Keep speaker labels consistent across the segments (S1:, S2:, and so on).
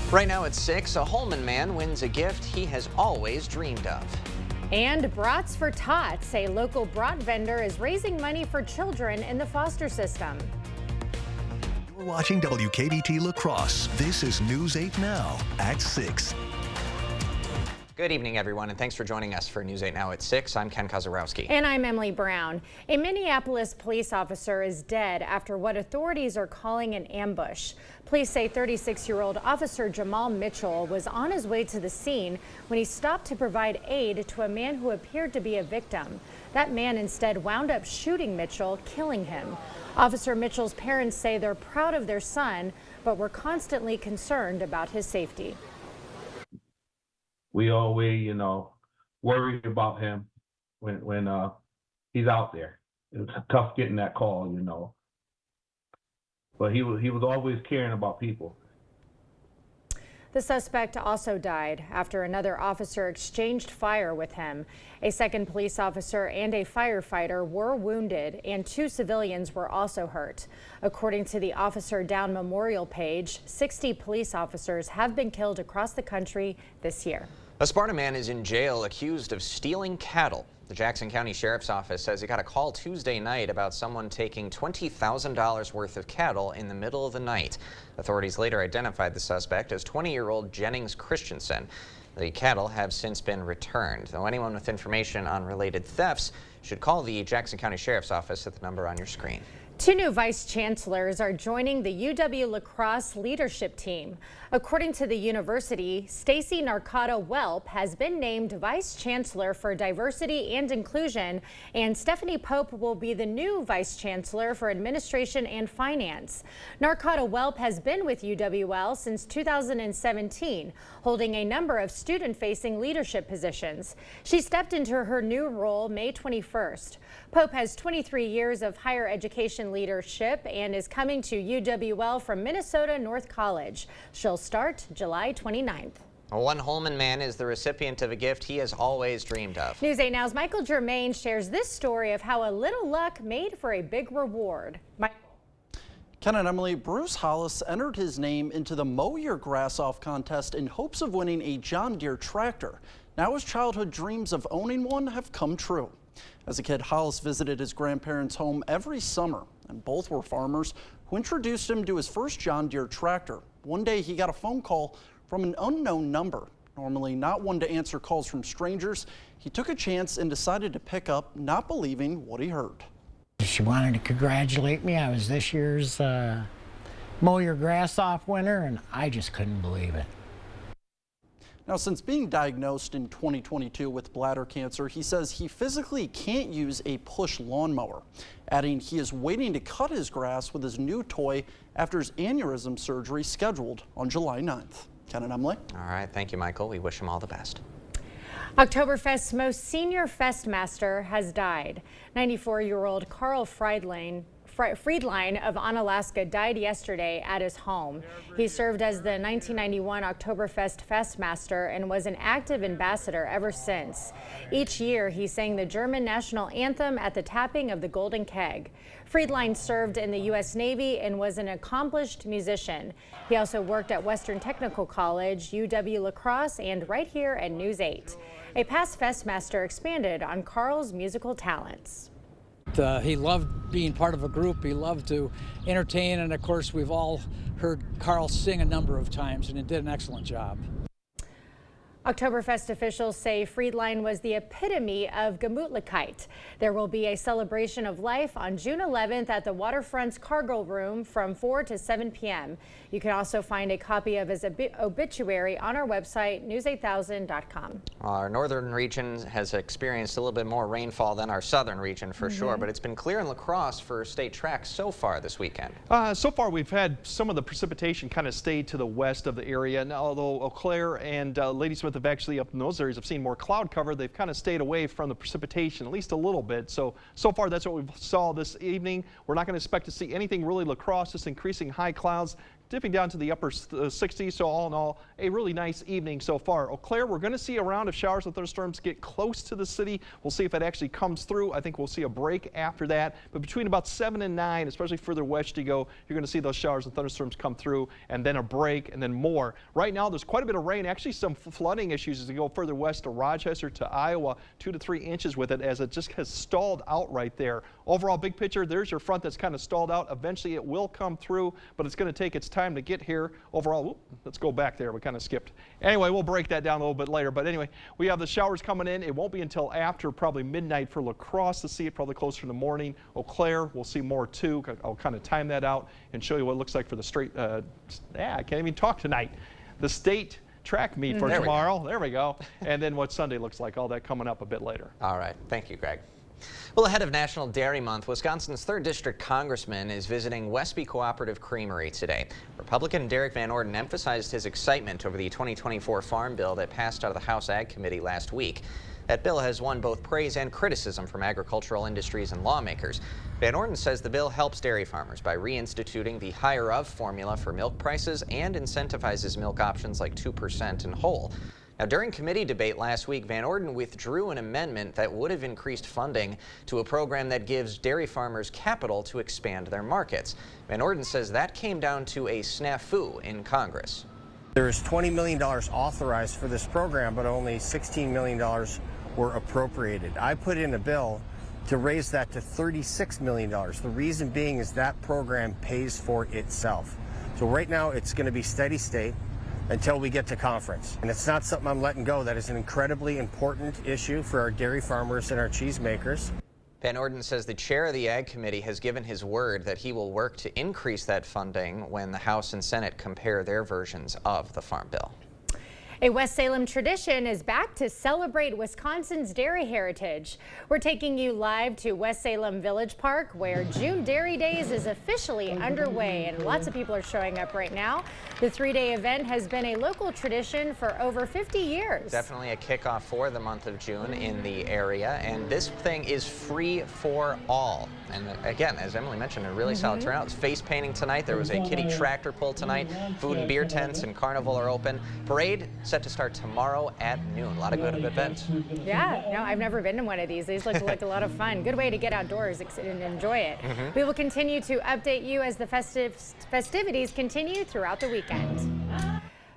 S1: Right now at 6, a Holman man wins a gift he has always dreamed of.
S2: And Brats for Tots, a local brat vendor, is raising money for children in the foster system.
S3: You're watching WKBT La Crosse. This is News 8 Now at 6.
S1: Good evening, everyone, and thanks for joining us for News 8 Now at 6. I'm Ken Kozarowski.
S2: And I'm Emily Brown. A Minneapolis police officer is dead after what authorities are calling an ambush. Police say 36-year-old Officer Jamal Mitchell was on his way to the scene when he stopped to provide aid to a man who appeared to be a victim. That man instead wound up shooting Mitchell, killing him. Officer Mitchell's parents say they're proud of their son, but were constantly concerned about his safety.
S4: We always, worried about him when he's out there. It was tough getting that call, but he was always caring about people.
S2: The suspect also died after another officer exchanged fire with him. A second police officer and a firefighter were wounded, and 2 civilians were also hurt. According to the Officer Down Memorial page, 60 police officers have been killed across the country this year.
S1: A Sparta man is in jail accused of stealing cattle. The Jackson County Sheriff's Office says he got a call Tuesday night about someone taking $20,000 worth of cattle in the middle of the night. Authorities later identified the suspect as 20-year-old Jennings Christensen. The cattle have since been returned, though anyone with information on related thefts should call the Jackson County Sheriff's Office at the number on your screen.
S2: 2 new vice chancellors are joining the UW La Crosse leadership team. According to the university, Stacy Narcata Welp has been named vice chancellor for diversity and inclusion, and Stephanie Pope will be the new vice chancellor for administration and finance. Narcata Welp has been with UWL since 2017, holding a number of student-facing leadership positions. She stepped into her new role May 21st. Pope has 23 years of higher education leadership and is coming to UWL from Minnesota North College. She'll start July 29th.
S1: One Holman man is the recipient of a gift he has always dreamed of.
S2: News 8 Now's Michael Germain shares this story of how a little luck made for a big reward.
S5: Ken and Emily, Bruce Hollis entered his name into the Mow Your Grass Off contest in hopes of winning a John Deere tractor. Now his childhood dreams of owning one have come true. As a kid, Hollis visited his grandparents' home every summer, and both were farmers who introduced him to his first John Deere tractor. One day he got a phone call from an unknown number. Normally not one to answer calls from strangers, he took a chance and decided to pick up, not believing what he heard.
S6: She wanted to congratulate me. I was this year's Mow Your Grass Off winner, and I just couldn't believe it.
S5: Now, since being diagnosed in 2022 with bladder cancer, he says he physically can't use a push lawnmower, adding he is waiting to cut his grass with his new toy after his aneurysm surgery scheduled on July 9th. Ken and Emily.
S1: All right, thank you, Michael. We wish him all the best.
S2: Oktoberfest's most senior festmaster has died. 94-year-old Carl Friedlein of Onalaska died yesterday at his home. He served as the 1991 Oktoberfest Festmaster and was an active ambassador ever since. Each year, he sang the German national anthem at the tapping of the Golden Keg. Friedlein served in the U.S. Navy and was an accomplished musician. He also worked at Western Technical College, UW La Crosse, and right here at News 8. A past Festmaster expanded on Carl's musical talents.
S7: He loved being part of a group. He loved to entertain, and of course we've all heard Carl sing a number of times, and he did an excellent job.
S2: Oktoberfest officials say Friedlein was the epitome of Gemütlichkeit. There will be a celebration of life on June 11th at the Waterfront's Cargo Room from 4 to 7 p.m. You can also find a copy of his obituary on our website, news8000.com.
S1: Our northern region has experienced a little bit more rainfall than our southern region for sure, but it's been clear in La Crosse for state tracks so far this weekend.
S8: So far we've had some of the precipitation kind of stay to the west of the area, and although Eau Claire and Ladysmith have actually up in those areas have seen more cloud cover, they've kind of stayed away from the precipitation at least a little bit. So far that's what we saw this evening. We're not going to expect to see anything really La Crosse, just increasing high clouds dipping down to the upper 60s. So all in all, a really nice evening so far. Eau Claire, we're going to see a round of showers and thunderstorms get close to the city. We'll see if it actually comes through. I think we'll see a break after that. But between about 7 and 9, especially further west you go, you're going to see those showers and thunderstorms come through, and then a break, and then more. Right now, there's quite a bit of rain. Actually, some flooding issues as you go further west to Rochester to Iowa, 2 to 3 inches with it, as it just has stalled out right there. Overall, big picture, there's your front that's kind of stalled out. Eventually, it will come through, but it's going to take its time to get here. Overall, whoop, let's go back there. We kind of skipped. Anyway, we'll break that down a little bit later. But anyway, we have the showers coming in. It won't be until after probably midnight for La Crosse to see it, probably closer in the morning. Eau Claire, we'll see more too. I'll kind of time that out and show you what it looks like for the straight, I can't even talk tonight. The state track meet for tomorrow. There we go. And then what Sunday looks like, all that coming up a bit later.
S1: All right. Thank you, Greg. Well, ahead of National Dairy Month, Wisconsin's 3rd District Congressman is visiting Westby Cooperative Creamery today. Republican Derek Van Orden emphasized his excitement over the 2024 Farm Bill that passed out of the House Ag Committee last week. That bill has won both praise and criticism from agricultural industries and lawmakers. Van Orden says the bill helps dairy farmers by reinstituting the higher of formula for milk prices and incentivizes milk options like 2% and whole. Now, during committee debate last week, Van Orden withdrew an amendment that would have increased funding to a program that gives dairy farmers capital to expand their markets. Van Orden says that came down to a snafu in Congress.
S9: There is $20 million authorized for this program, but only $16 million were appropriated. I put in a bill to raise that to $36 million. The reason being is that program pays for itself. So right now it's going to be steady state until we get to conference. And it's not something I'm letting go. That is an incredibly important issue for our dairy farmers and our cheese makers.
S1: Van Orden says the chair of the Ag Committee has given his word that he will work to increase that funding when the House and Senate compare their versions of the Farm Bill.
S2: A West Salem tradition is back to celebrate Wisconsin's dairy heritage. We're taking you live to West Salem Village Park, where June Dairy Days is officially underway, and lots of people are showing up right now. The 3-day event has been a local tradition for over 50 years.
S1: Definitely a kickoff for the month of June in the area, and this thing is free for all. And again, as Emily mentioned, a really solid turnout. It's face painting tonight. There was a kiddie tractor pull tonight. Food and beer tents and carnival are open. Parade set to start tomorrow at noon. A lot of good events.
S2: Yeah, no, I've never been to one of these. These look like a lot of fun. Good way to get outdoors and enjoy it. We will continue to update you as the festivities continue throughout the weekend.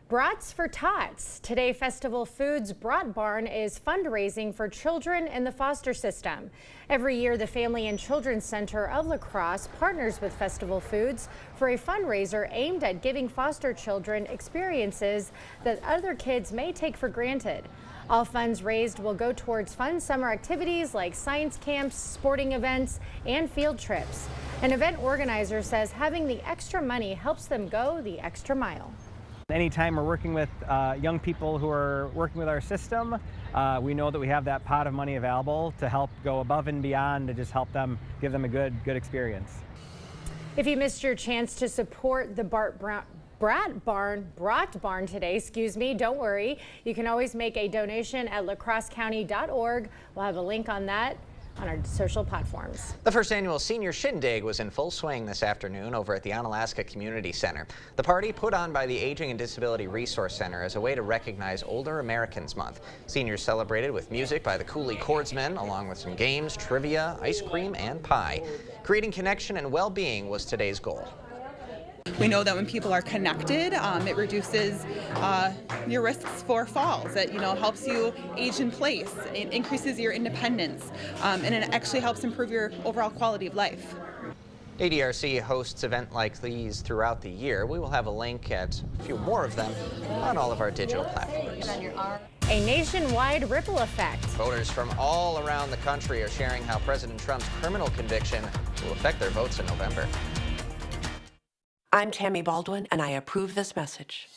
S2: Brats for Tots. Today, Festival Foods Brat Barn is fundraising for children in the foster system. Every year, the Family and Children's Center of La Crosse partners with Festival Foods for a fundraiser aimed at giving foster children experiences that other kids may take for granted. All funds raised will go towards fun summer activities like science camps, sporting events, and field trips. An event organizer says having the extra money helps them go the extra mile.
S10: Anytime we're working with young people who are working with our system, we know that we have that pot of money available to help go above and beyond to just help them, give them a good experience.
S2: If you missed your chance to support the Brat Barn today, don't worry. You can always make a donation at lacrossecounty.org. We'll have a link on that on our social platforms.
S1: The first annual Senior Shindig was in full swing this afternoon over at the Onalaska Community Center. The party, put on by the Aging and Disability Resource Center, as a way to recognize Older Americans Month. Seniors celebrated with music by the Cooley Chordsmen, along with some games, trivia, ice cream, and pie. Creating connection and well-being was today's goal.
S11: We know that when people are connected, it reduces your risks for falls. It helps you age in place. It increases your independence, and it actually helps improve your overall quality of life.
S1: ADRC hosts events like these throughout the year. We will have a link at a few more of them on all of our digital platforms.
S2: A nationwide ripple effect.
S1: Voters from all around the country are sharing how President Trump's criminal conviction will affect their votes in November.
S12: I'm Tammy Baldwin, and I approve this message.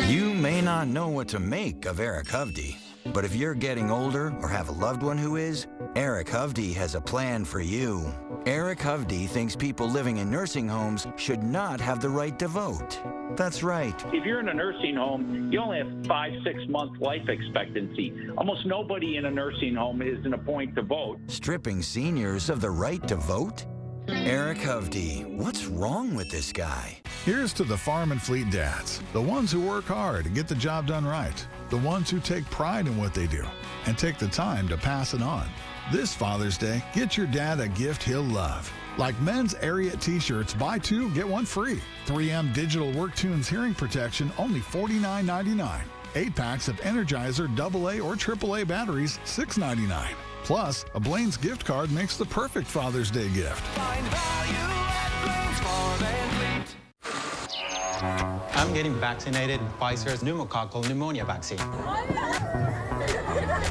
S13: You may not know what to make of Eric Hovde, but if you're getting older or have a loved one who is, Eric Hovde has a plan for you. Eric Hovde thinks people living in nursing homes should not have the right to vote. That's right.
S14: If you're in a nursing home, you only have 5-6 month life expectancy. Almost nobody in a nursing home is in a point to vote.
S13: Stripping seniors of the right to vote? Eric Hovde, what's wrong with this guy?
S15: Here's to the farm and fleet dads, the ones who work hard and get the job done right, the ones who take pride in what they do and take the time to pass it on. This Father's Day, get your dad a gift he'll love. Like men's Ariat t-shirts, buy 2, get 1 free. 3M Digital WorkTunes hearing protection, only $49.99. 8 packs of Energizer AA or AAA batteries, $6.99. Plus, a Blaine's gift card makes the perfect Father's Day gift.
S16: Find value at Blaine's Farm and Fleet.
S17: I'm getting vaccinated with Pfizer's pneumococcal pneumonia vaccine.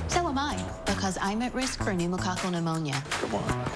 S18: So am I, because I'm at risk for pneumococcal pneumonia.
S19: Come on.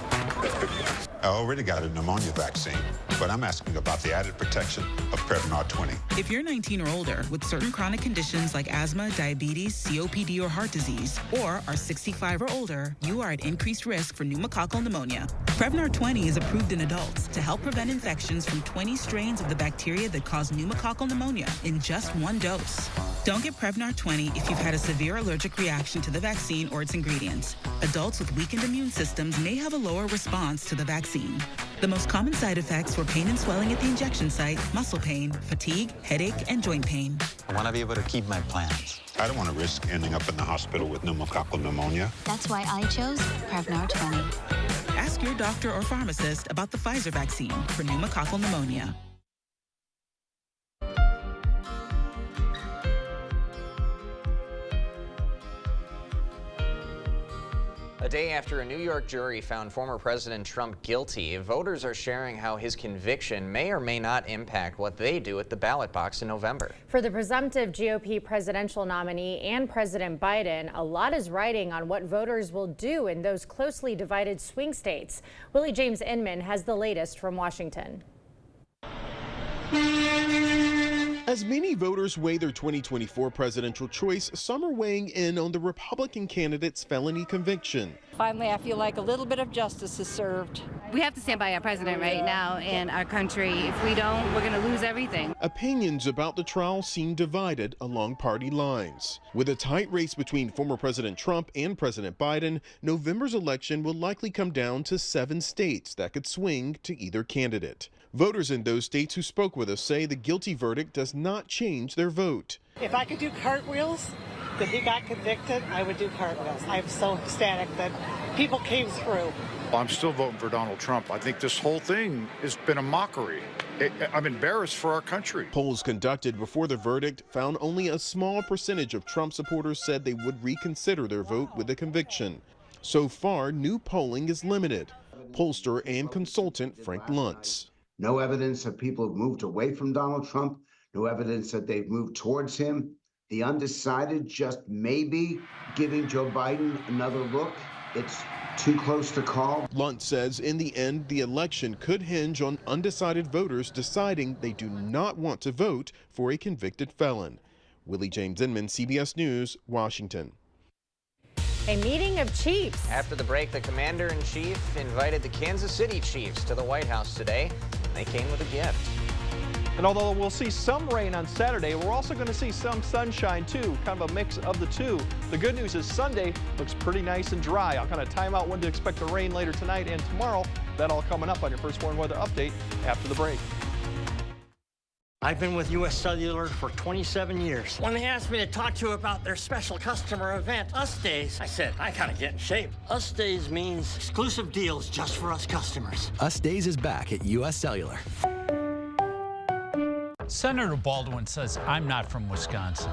S19: I already got a pneumonia vaccine, but I'm asking about the added protection of Prevnar 20.
S20: If you're 19 or older with certain chronic conditions like asthma, diabetes, COPD, or heart disease, or are 65 or older, you are at increased risk for pneumococcal pneumonia. Prevnar 20 is approved in adults to help prevent infections from 20 strains of the bacteria that cause pneumococcal pneumonia in just 1 dose. Don't get Prevnar 20 if you've had a severe allergic reaction to the vaccine or its ingredients. Adults with weakened immune systems may have a lower response to the vaccine. The most common side effects were pain and swelling at the injection site, muscle pain, fatigue, headache, and joint pain.
S17: I want to be able to keep my plans.
S19: I don't want to risk ending up in the hospital with pneumococcal pneumonia.
S18: That's why I chose Prevnar 20.
S20: Ask your doctor or pharmacist about the Pfizer vaccine for pneumococcal pneumonia.
S1: A day after a New York jury found former President Trump guilty, voters are sharing how his conviction may or may not impact what they do at the ballot box in November.
S2: For the presumptive GOP presidential nominee and President Biden, a lot is riding on what voters will do in those closely divided swing states. Willie James Inman has the latest from Washington.
S21: As many voters weigh their 2024 presidential choice, some are weighing in on the Republican candidate's felony conviction.
S22: Finally, I feel like a little bit of justice is served.
S23: We have to stand by our president right now in our country. If we don't, we're going to lose everything.
S21: Opinions about the trial seem divided along party lines. With a tight race between former President Trump and President Biden, November's election will likely come down to 7 states that could swing to either candidate. Voters in those states who spoke with us say the guilty verdict does not change their vote.
S24: If I could do cartwheels, that he got convicted, I would do cartwheels. I'm so ecstatic that people came through.
S25: I'm still voting for Donald Trump. I think this whole thing has been a mockery. I'm embarrassed for our country.
S21: Polls conducted before the verdict found only a small percentage of Trump supporters said they would reconsider their vote with the conviction. So far, new polling is limited. Pollster and consultant Frank Luntz.
S26: No evidence that people have moved away from Donald Trump. No evidence that they've moved towards him. The undecided just maybe giving Joe Biden another look. It's too close to call.
S21: Luntz says in the end, the election could hinge on undecided voters deciding they do not want to vote for a convicted felon. Willie James Inman, CBS News, Washington.
S2: A meeting of Chiefs.
S1: After the break, the commander-in-chief invited the Kansas City Chiefs to the White House today. They came with a gift.
S8: And although we'll see some rain on Saturday, we're also going to see some sunshine too, kind of a mix of the two. The good news is Sunday looks pretty nice and dry. I'll kind of time out when to expect the rain later tonight and tomorrow. That all coming up on your First Warn Weather Update after the break.
S27: I've been with U.S. Cellular for 27 years. When they asked me to talk to you about their special customer event, Us Days, I said, I gotta get in shape. Us Days means exclusive deals just for us customers.
S28: Us Days is back at U.S. Cellular.
S29: Senator Baldwin says I'm not from Wisconsin.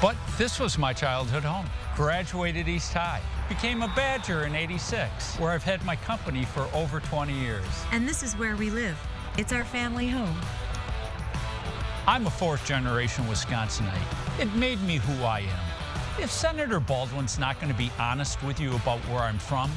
S29: But this was my childhood home. Graduated East High. Became a Badger in '86, where I've had my company for over 20 years.
S30: And this is where we live. It's our family home.
S29: I'm a fourth-generation Wisconsinite. It made me who I am. If Senator Baldwin's not going to be honest with you about where I'm from,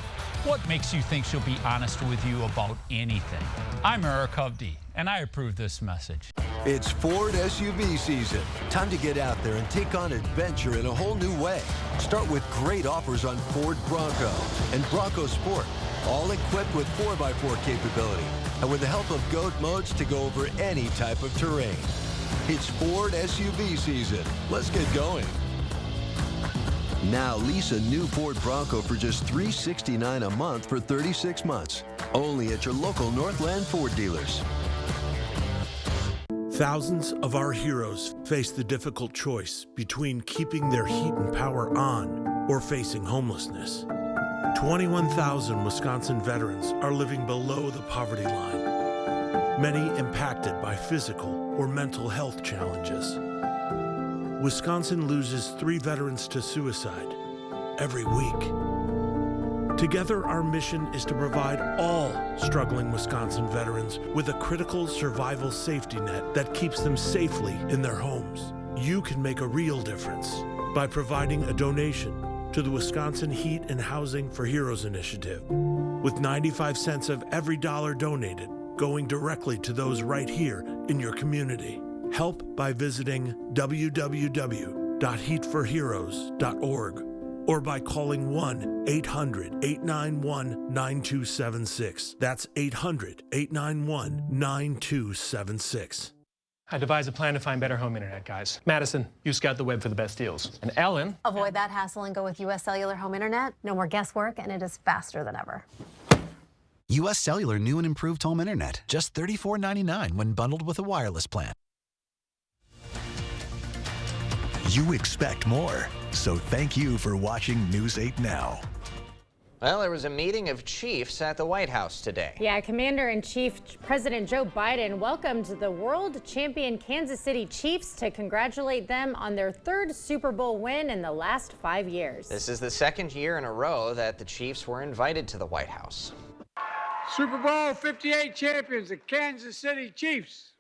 S29: what makes you think she'll be honest with you about anything? I'm Eric Hovde, and I approve this message.
S31: It's Ford SUV season. Time to get out there and take on adventure in a whole new way. Start with great offers on Ford Bronco and Bronco Sport, all equipped with 4x4 capability and with the help of GOAT modes to go over any type of terrain. It's Ford SUV season. Let's get going. Now lease a new Ford Bronco for just $369 a month for 36 months. Only at your local Northland Ford dealers.
S3: Thousands of our heroes face the difficult choice between keeping their heat and power on or facing homelessness. 21,000 Wisconsin veterans are living below the poverty line, many impacted by physical or mental health challenges. Wisconsin loses 3 veterans to suicide every week. Together, our mission is to provide all struggling Wisconsin veterans with a critical survival safety net that keeps them safely in their homes. You can make a real difference by providing a donation to the Wisconsin Heat and Housing for Heroes initiative, with 95 cents of every dollar donated going directly to those right here in your community. Help by visiting www.heatforheroes.org or by calling 1-800-891-9276. That's 800-891-9276.
S4: I devised a plan to find better home internet, guys. Madison, you scout the web for the best deals. And Ellen...
S5: Avoid that hassle and go with U.S. Cellular Home Internet. No more guesswork, and it is faster than ever.
S28: U.S. Cellular new and improved home internet. Just $34.99 when bundled with a wireless plan. You expect more, so thank you for watching News 8 Now.
S1: Well, there was a meeting of chiefs at the White House today.
S2: Yeah, Commander-in-Chief President Joe Biden welcomed the world champion Kansas City Chiefs to congratulate them on their 3rd Super Bowl win in the last 5 years.
S1: This is the 2nd year in a row that the Chiefs were invited to the White House.
S6: Super Bowl 58 champions, the Kansas City Chiefs.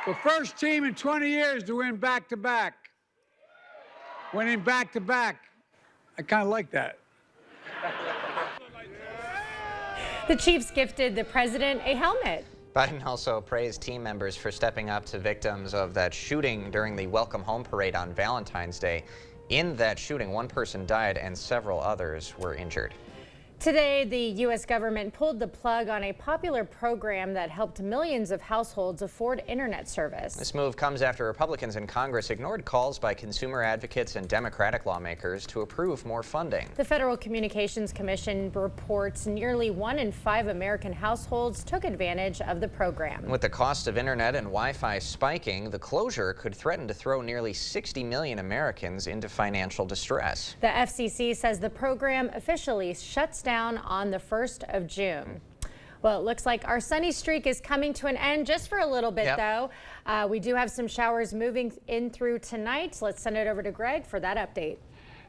S6: The first team in 20 years to win back-to-back. Winning back-to-back. I kind of like that.
S2: The Chiefs gifted the president a helmet.
S1: Biden also praised team members for stepping up to victims of that shooting during the Welcome Home Parade on Valentine's Day. In that shooting, 1 person died and several others were injured.
S2: Today, the U.S. government pulled the plug on a popular program that helped millions of households afford internet service.
S1: This move comes after Republicans in Congress ignored calls by consumer advocates and Democratic lawmakers to approve more funding.
S2: The Federal Communications Commission reports nearly 1 in 5 American households took advantage of the program.
S1: With the cost of internet and Wi-Fi spiking, the closure could threaten to throw nearly 60 million Americans into financial distress.
S2: The FCC says the program officially shuts down on the 1st of June. Well, it looks like our sunny streak is coming to an end just for a little bit, though. We do have some showers moving in through tonight. Let's send it over to Greg for that update.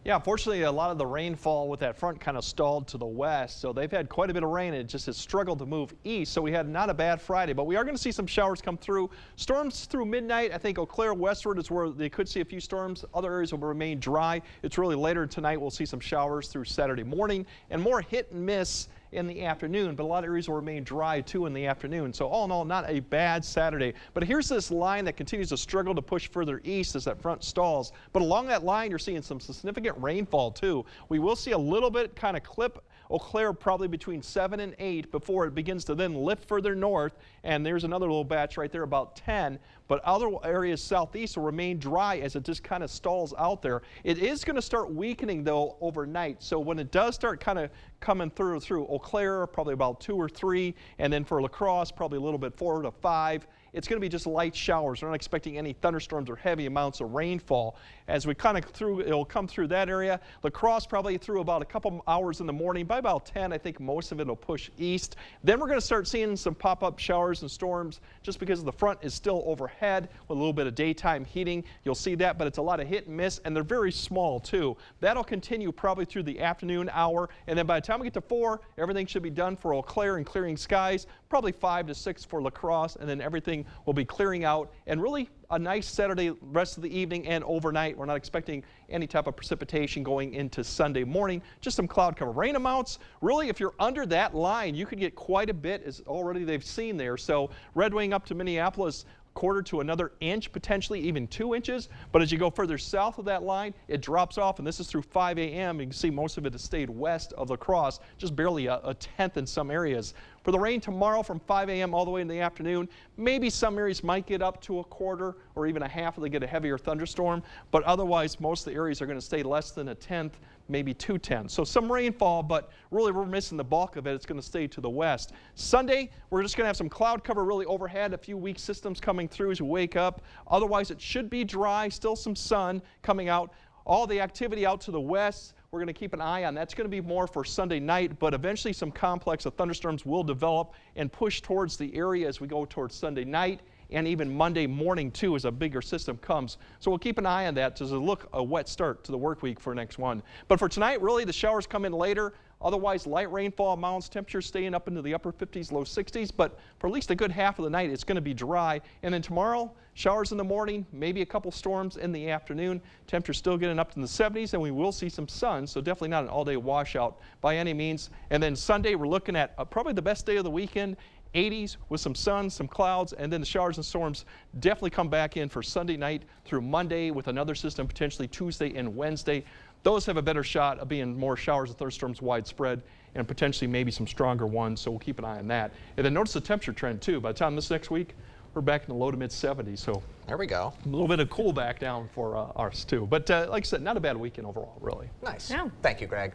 S8: Yeah, unfortunately, a lot of the rainfall with that front kind of stalled to the west, so they've had quite a bit of rain, and it just has struggled to move east, so we had not a bad Friday, but we are going to see some showers come through. Storms through midnight. I think Eau Claire westward is where they could see a few storms. Other areas will remain dry. It's really later tonight we'll see some showers through Saturday morning, and more hit and miss in the afternoon, but a lot of areas will remain dry too in the afternoon. So all in all, not a bad Saturday. But here's this line that continues to struggle to push further east as that front stalls. But along that line, you're seeing some significant rainfall too. We will see a little bit kind of clip Eau Claire probably between 7 and 8 before it begins to then lift further north. And there's another little batch right there about 10. But other areas southeast will remain dry as it just kind of stalls out there. It is going to start weakening though overnight. So when it does start kind of coming through Eau Claire, probably about 2 or 3, and then for La Crosse, probably a little bit 4 to 5. It's going to be just light showers. We're not expecting any thunderstorms or heavy amounts of rainfall. As we kind of it'll come through that area. La Crosse probably through about a couple hours in the morning. By about 10, I think most of it will push east. Then we're going to start seeing some pop-up showers and storms just because the front is still overhead with a little bit of daytime heating. You'll see that, but it's a lot of hit and miss, and they're very small too. That'll continue probably through the afternoon hour, and then by the time we get to 4, everything should be done for Eau Claire and clearing skies. Probably 5 to 6 for La Crosse, and then everything will be clearing out, and really a nice Saturday rest of the evening and overnight. We're not expecting any type of precipitation going into Sunday morning, just some cloud cover. Rain amounts, really if you're under that line, you could get quite a bit as already they've seen there. So Red Wing up to Minneapolis, quarter to another inch, potentially even 2 inches. But as you go further south of that line, it drops off, and this is through 5 a.m. You can see most of it has stayed west of La Crosse, just barely a tenth in some areas. For the rain tomorrow from 5 a.m. all the way in the afternoon, maybe some areas might get up to a quarter or even a half if they get a heavier thunderstorm, but otherwise most of the areas are going to stay less than a tenth, maybe 2/10. So some rainfall, but really we're missing the bulk of it. It's going to stay to the west. Sunday, we're just going to have some cloud cover really overhead, a few weak systems coming through as we wake up. Otherwise, it should be dry, still some sun coming out. All the activity out to the west, we're going to keep an eye on. That's going to be more for Sunday night, but eventually some complex of thunderstorms will develop and push towards the area as we go towards Sunday night and even Monday morning too as a bigger system comes. So we'll keep an eye on that as a a wet start to the work week for next one. But for tonight, really the showers come in later. Otherwise, light rainfall amounts, temperatures staying up into the upper 50s, low 60s, but for at least a good half of the night, it's going to be dry. And then tomorrow, showers in the morning, maybe a couple storms in the afternoon. Temperatures still getting up in the 70s, and we will see some sun, so definitely not an all-day washout by any means. And then Sunday, we're looking at probably the best day of the weekend. 80s with some sun, some clouds, and then the showers and storms definitely come back in for Sunday night through Monday with another system potentially Tuesday and Wednesday. Those have a better shot of being more showers and thunderstorms widespread and potentially maybe some stronger ones, so we'll keep an eye on that. And then notice the temperature trend too. By the time this next week, we're back in the low to mid 70s, so
S1: there we go.
S8: A little bit of cool back down for ours too. But like I said, not a bad weekend overall, really.
S1: Nice. Yeah. Thank you, Greg.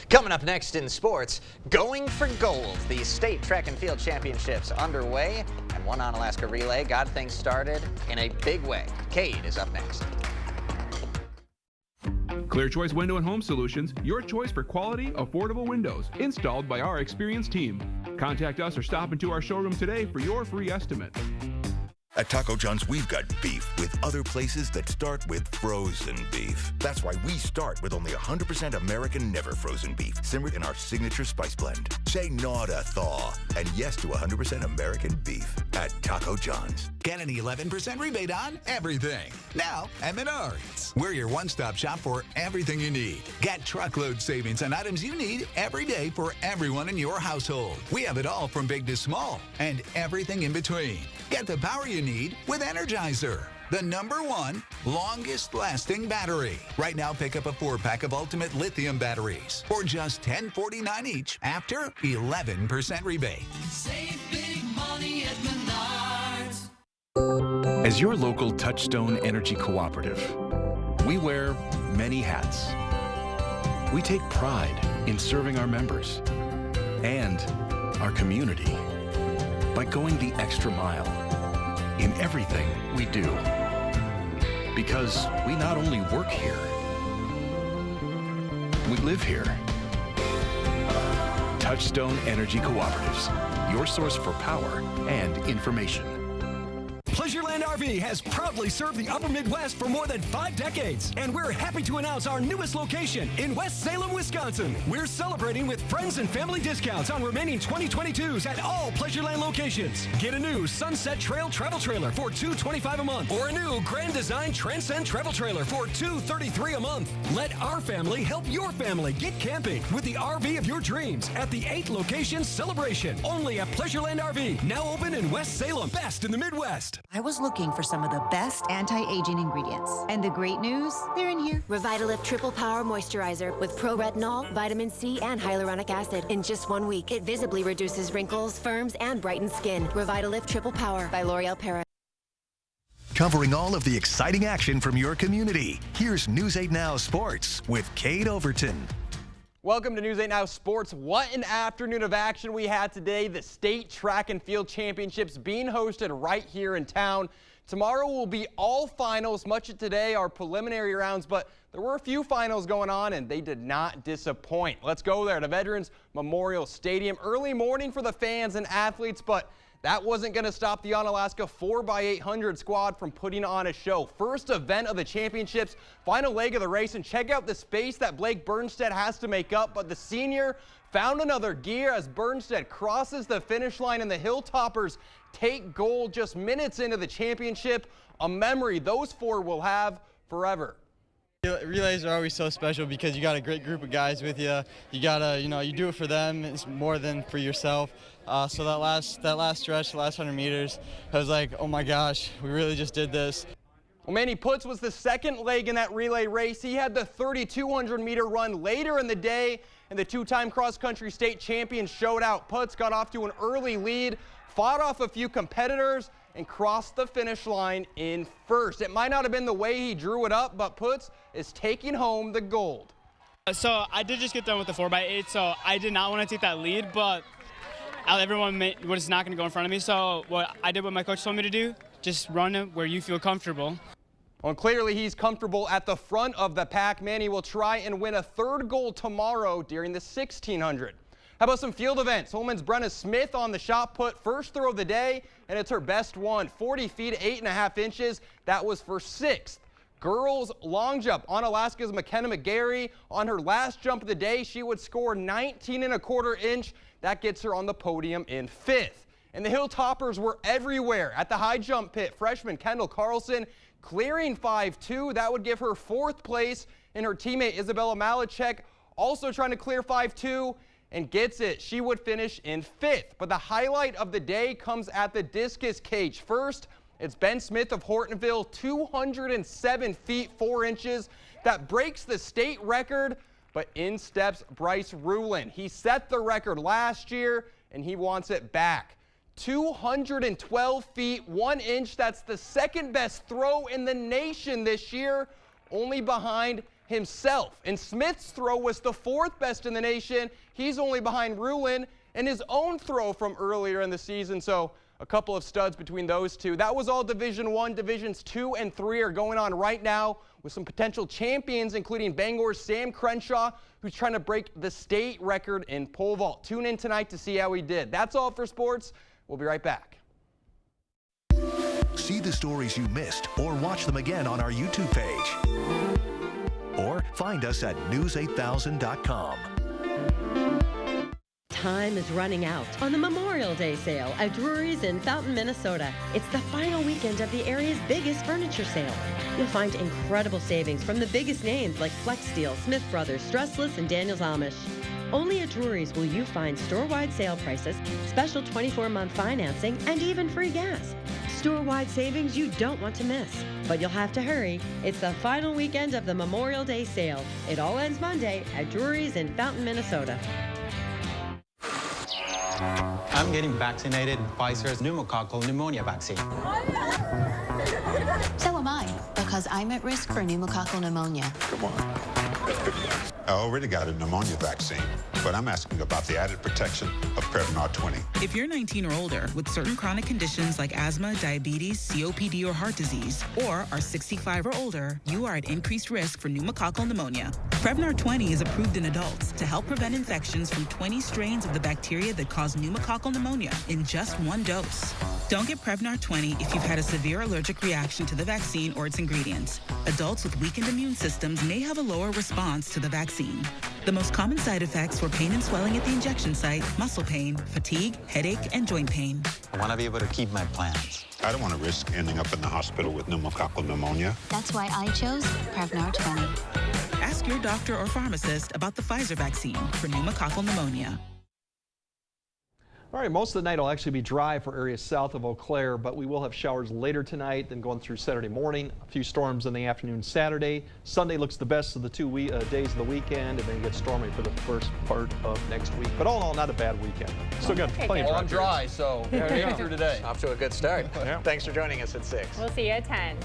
S1: Coming up next in sports, going for gold. The state track and field championships underway, and One on Alaska Relay got things started in a big way. Cade is up next.
S7: Clear Choice Window and Home Solutions, your choice for quality, affordable windows, installed by our experienced team. Contact us or stop into our showroom today for your free estimate.
S9: At Taco John's, we've got beef with other places that start with frozen beef. That's why we start with only 100% American never frozen beef, simmered in our signature spice blend. Say no to thaw and yes to 100% American beef at Taco John's.
S10: Get an 11% rebate on everything. Now at Menards. We're your one-stop shop for everything you need. Get truckload savings on items you need every day for everyone in your household. We have it all from big to small and everything in between. Get the power you need with Energizer, the #1 longest lasting battery. Right now, pick up a 4-pack of Ultimate Lithium batteries for just $10.49 each after 11% rebate.
S11: Save big money at Menards.
S12: As your local Touchstone Energy Cooperative, we wear many hats. We take pride in serving our members and our community by going the extra mile in everything we do. Because we not only work here, we live here. Touchstone Energy Cooperatives, your source for power and information.
S13: Pleasureland RV has proudly served the Upper Midwest for more than 5 decades, and we're happy to announce our newest location in West Salem, Wisconsin. We're celebrating with friends and family discounts on remaining 2022s at all Pleasureland locations. Get a new Sunset Trail travel trailer for $225 a month, or a new Grand Design Transcend travel trailer for $233 a month. Let our family help your family get camping with the RV of your dreams at the 8 location celebration. Only at Pleasureland RV, now open in West Salem, best in the Midwest.
S14: I was looking for some of the best anti-aging ingredients. And the great news, they're in here.
S15: Revitalift Triple Power Moisturizer with pro-retinol, vitamin C, and hyaluronic acid. In just 1 week, it visibly reduces wrinkles, firms, and brightens skin. Revitalift Triple Power by L'Oreal Paris.
S28: Covering all of the exciting action from your community, here's News 8 Now Sports with Cade Overton.
S16: Welcome to News 8 Now Sports. What an afternoon of action we had today. The State Track and Field Championships being hosted right here in town. Tomorrow will be all finals. Much of today are preliminary rounds, but there were a few finals going on, and they did not disappoint. Let's go there to Veterans Memorial Stadium. Early morning for the fans and athletes, but that wasn't going to stop the Onalaska 4x800 squad from putting on a show. First event of the championships, final leg of the race, and check out the space that Blake Burnstead has to make up. But the senior found another gear as Burnstead crosses the finish line, and the Hilltoppers take gold just minutes into the championship. A memory those 4 will have forever.
S17: Relays are always so special because you got a great group of guys with you. You gotta, you do it for them. It's more than for yourself. So that last stretch, the last 100 meters, I was like, oh my gosh, we really just did this.
S16: Well, Manny Putz was the second leg in that relay race. He had the 3,200 meter run later in the day. and the two-time cross-country state champion showed out. Putz got off to an early lead, fought off a few competitors, and crossed the finish line in first. It might not have been the way he drew it up, but Putz is taking home the gold.
S18: So I did just get done with the 4x8, so I did not want to take that lead, but everyone was not going to go in front of me. So what I did what my coach told me to do, just run where you feel comfortable.
S16: Well, clearly he's comfortable at the front of the pack. Manny will try and win a third gold tomorrow during the 1600. How about some field events? Holman's Brenna Smith on the shot put, first throw of the day, and it's her best one, 40 feet, 8.5 inches. That was for 6th. Girls long jump on Alaska's McKenna McGarry. On her last jump of the day, she would score 19.25 inch. That gets her on the podium in 5th. And the Hilltoppers were everywhere at the high jump pit. Freshman Kendall Carlson clearing 5.2. That would give her 4th place. And her teammate Isabella Malachek also trying to clear 5.2 and gets it. She would finish in 5th. But the highlight of the day comes at the discus cage. First, it's Ben Smith of Hortonville, 207 feet 4 inches. That breaks the state record, but in steps Bryce Rulin. He set the record last year, and he wants it back. 212 feet 1 inch. That's the second best throw in the nation this year, only behind himself. And Smith's throw was the 4th best in the nation. He's only behind Rulin and his own throw from earlier in the season. So a couple of studs between those two. That was all Division I. Divisions 2 and 3 are going on right now with some potential champions, including Bangor's Sam Crenshaw, who's trying to break the state record in pole vault. Tune in tonight to see how he did. That's all for sports. We'll be right back.
S28: See the stories you missed or watch them again on our YouTube page. Or find us at news8000.com.
S19: Time is running out on the Memorial Day sale at Drury's in Fountain, Minnesota. It's the final weekend of the area's biggest furniture sale. You'll find incredible savings from the biggest names like Flex Steel, Smith Brothers, Stressless, and Daniels Amish. Only at Drury's will you find store-wide sale prices, special 24-month financing, and even free gas. Store-wide savings you don't want to miss. But you'll have to hurry. It's the final weekend of the Memorial Day sale. It all ends Monday at Drury's in Fountain, Minnesota.
S20: I'm getting vaccinated with Pfizer's pneumococcal pneumonia vaccine.
S21: So am I, because I'm at risk for pneumococcal pneumonia.
S22: Come on. I already got a pneumonia vaccine, but I'm asking about the added protection of Prevnar 20.
S23: If you're 19 or older with certain chronic conditions like asthma, diabetes, COPD, or heart disease, or are 65 or older, you are at increased risk for pneumococcal pneumonia. Prevnar 20 is approved in adults to help prevent infections from 20 strains of the bacteria that cause pneumococcal pneumonia in just 1 dose. Don't get Prevnar 20 if you've had a severe allergic reaction to the vaccine or its ingredients. Adults with weakened immune systems may have a lower response to the vaccine. The most common side effects were pain and swelling at the injection site, muscle pain, fatigue, headache, and joint pain.
S20: I want to be able to keep my plans.
S22: I don't want to risk ending up in the hospital with pneumococcal pneumonia.
S21: That's why I chose Prevnar 20.
S23: Ask your doctor or pharmacist about the Pfizer vaccine for pneumococcal pneumonia.
S8: All right, most of the night will actually be dry for areas south of Eau Claire, but we will have showers later tonight, then going through Saturday morning. A few storms in the afternoon Saturday. Sunday looks the best of the 2 days of the weekend, and then it gets stormy for the first part of next week. But all in all, not a bad weekend. Still got plenty of
S16: dry, so
S1: There
S16: we
S1: you
S16: made
S1: go.
S16: it through today.
S1: Off to a good start. Thanks for joining us at 6.
S2: We'll see you at 10.